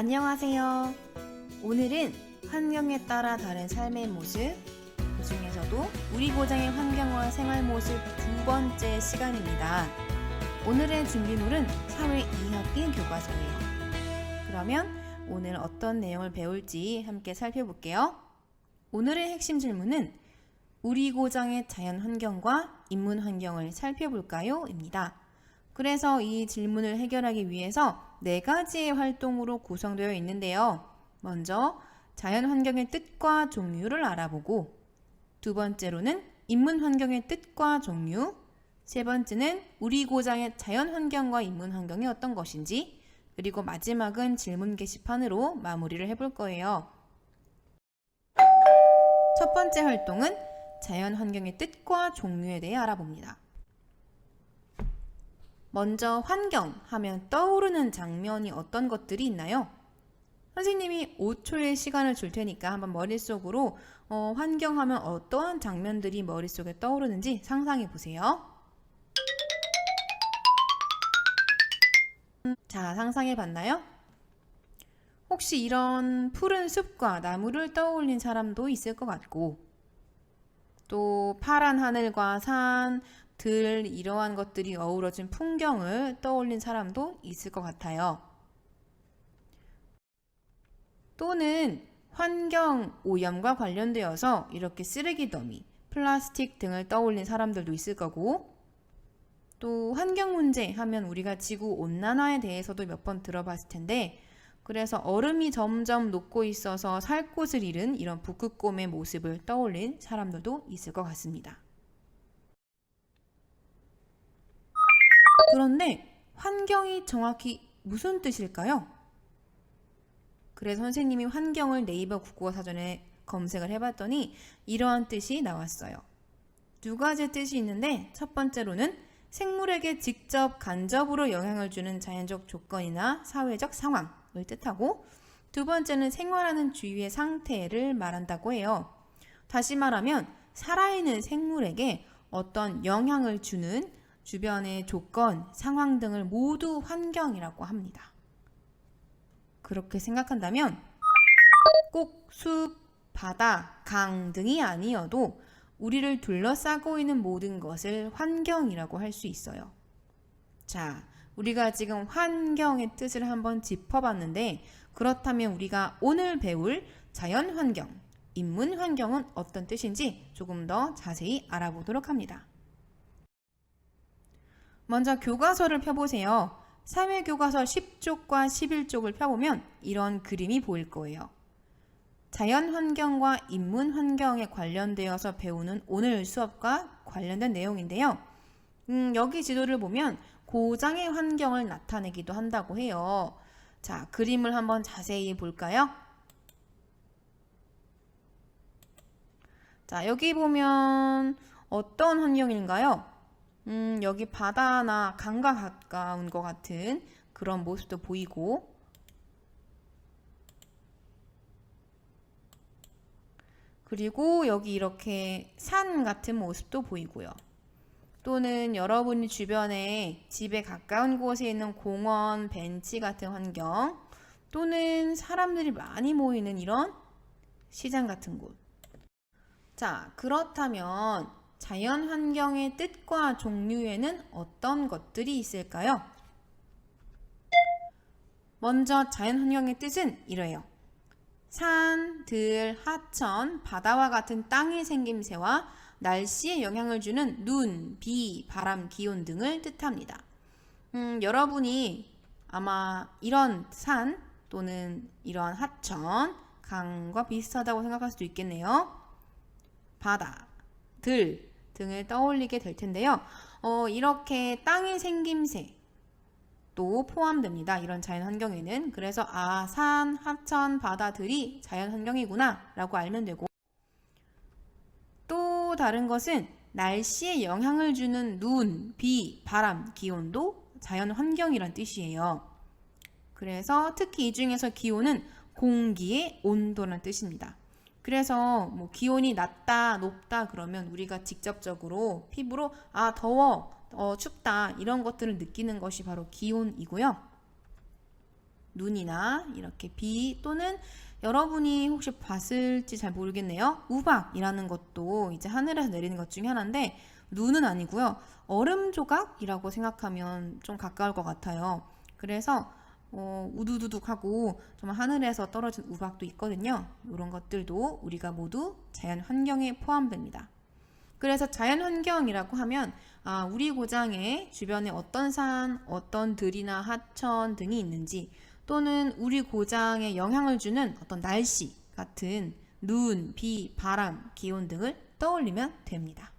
안녕하세요. 오늘은 환경에 따라 다른 삶의 모습, 그 중에서도 우리 고장의 환경과 생활 모습 두 번째 시간입니다. 오늘의 준비물은 사회 2학기 교과서예요. 그러면 오늘 어떤 내용을 배울지 함께 살펴볼게요. 오늘의 핵심 질문은 우리 고장의 자연 환경과 인문 환경을 살펴볼까요? 입니다. 그래서 이 질문을 해결하기 위해서 4가지의 활동으로 구성되어 있는데요. 먼저 자연 환경의 뜻과 종류를 알아보고, 두 번째로는 인문 환경의 뜻과 종류, 세 번째는 우리 고장의 자연 환경과 인문 환경이 어떤 것인지, 그리고 마지막은 질문 게시판으로 마무리를 해볼 거예요. 첫 번째 활동은 자연 환경의 뜻과 종류에 대해 알아봅니다. 먼저 환경 하면 떠오르는 장면이 어떤 것들이 있나요? 선생님이 5초의 시간을 줄 테니까 한번 머릿속으로 환경 하면 어떠한 장면들이 머릿속에 떠오르는지 상상해 보세요. 자, 상상해 봤나요? 혹시 이런 푸른 숲과 나무를 떠올린 사람도 있을 것 같고, 또 파란 하늘과 산, 들 이러한 것들이 어우러진 풍경을 떠올린 사람도 있을 것 같아요. 또는 환경 오염과 관련되어서 이렇게 쓰레기 더미, 플라스틱 등을 떠올린 사람들도 있을 거고, 또 환경 문제 하면 우리가 지구 온난화에 대해서도 몇 번 들어봤을 텐데, 그래서 얼음이 점점 녹고 있어서 살 곳을 잃은 이런 북극곰의 모습을 떠올린 사람들도 있을 것 같습니다. 그런데 환경이 정확히 무슨 뜻일까요? 그래서 선생님이 환경을 네이버 국어사전에 검색을 해봤더니 이러한 뜻이 나왔어요. 두 가지 뜻이 있는데, 첫 번째로는 생물에게 직접 간접으로 영향을 주는 자연적 조건이나 사회적 상황을 뜻하고, 두 번째는 생활하는 주위의 상태를 말한다고 해요. 다시 말하면 살아있는 생물에게 어떤 영향을 주는 주변의 조건, 상황 등을 모두 환경이라고 합니다. 그렇게 생각한다면 꼭 숲, 바다, 강 등이 아니어도 우리를 둘러싸고 있는 모든 것을 환경이라고 할 수 있어요. 자, 우리가 지금 환경의 뜻을 한번 짚어봤는데, 그렇다면 우리가 오늘 배울 자연 환경, 인문 환경은 어떤 뜻인지 조금 더 자세히 알아보도록 합니다. 먼저 교과서를 펴보세요. 사회교과서 10쪽과 11쪽을 펴보면 이런 그림이 보일 거예요. 자연환경과 인문환경에 관련되어서 배우는 오늘 수업과 관련된 내용인데요. 여기 지도를 보면 고장의 환경을 나타내기도 한다고 해요. 자, 그림을 한번 자세히 볼까요? 자, 여기 보면 어떤 환경인가요? 여기 바다나 강과 가까운 것 같은 그런 모습도 보이고, 그리고 여기 이렇게 산 같은 모습도 보이고요. 또는 여러분이 주변에 집에 가까운 곳에 있는 공원, 벤치 같은 환경, 또는 사람들이 많이 모이는 이런 시장 같은 곳. 자, 그렇다면 자연 환경의 뜻과 종류에는 어떤 것들이 있을까요? 먼저 자연 환경의 뜻은 이래요. 산, 들, 하천, 바다와 같은 땅의 생김새와 날씨에 영향을 주는 눈, 비, 바람, 기온 등을 뜻합니다. 여러분이 아마 이런 산 또는 이런 하천, 강과 비슷하다고 생각할 수도 있겠네요. 바다, 들 등을 떠올리게 될 텐데요. 이렇게 땅의 생김새 또 포함됩니다. 이런 자연 환경에는. 그래서 산, 하천, 바다, 들이 자연 환경이구나 라고 알면 되고, 또 다른 것은 날씨에 영향을 주는 눈, 비, 바람, 기온도 자연 환경이란 뜻이에요. 그래서 특히 이 중에서 기온은 공기의 온도라는 뜻입니다. 그래서 뭐 기온이 낮다, 높다 그러면 우리가 직접적으로 피부로 더워, 춥다 이런 것들을 느끼는 것이 바로 기온이고요. 눈이나 이렇게 비 또는 여러분이 혹시 봤을지 잘 모르겠네요. 우박이라는 것도 이제 하늘에서 내리는 것 중에 하나인데 눈은 아니고요. 얼음 조각이라고 생각하면 좀 가까울 것 같아요. 그래서 우두두둑하고 정말 하늘에서 떨어진 우박도 있거든요. 이런 것들도 우리가 모두 자연 환경에 포함됩니다. 그래서 자연 환경이라고 하면 우리 고장의 주변에 어떤 산, 어떤 들이나 하천 등이 있는지 또는 우리 고장에 영향을 주는 어떤 날씨 같은 눈, 비, 바람, 기온 등을 떠올리면 됩니다.